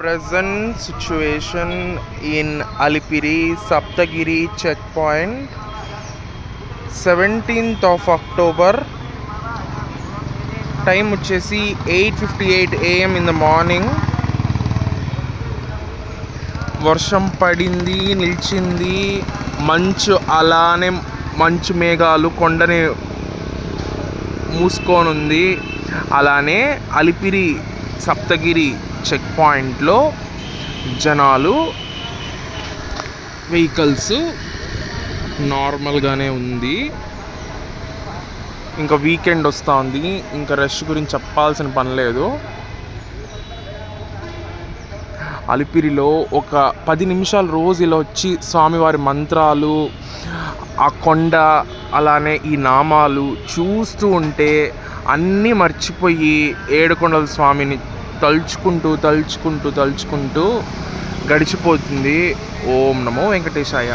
present situation in Alipiri Saptagiri checkpoint, 17th of October. Time వచ్చేసి 8:58 AM in the morning. వర్షం పడింది, నిలిచింది. మంచు అలానే మంచు మేఘాలు కొండని మూసుకొని ఉంది. అలానే అలిపిరి సప్తగిరి చెక్ పాయింట్లో జనాలు, వెహికల్స్ నార్మల్గానే ఉంది. ఇంకా వీకెండ్ వస్తూ ఉంది, ఇంకా రష్ గురించి చెప్పాల్సిన పని లేదు. అలిపిరిలో ఒక 10 నిమిషాలు రోజు ఇలా వచ్చి స్వామివారి మంత్రాలు, ఆ కొండ, అలానే ఈ నామాలు చూస్తూ ఉంటే అన్నీ మర్చిపోయి ఏడుకొండల స్వామిని తలుచుకుంటూ గడిచిపోతుంది. ఓం నమో వెంకటేశాయ.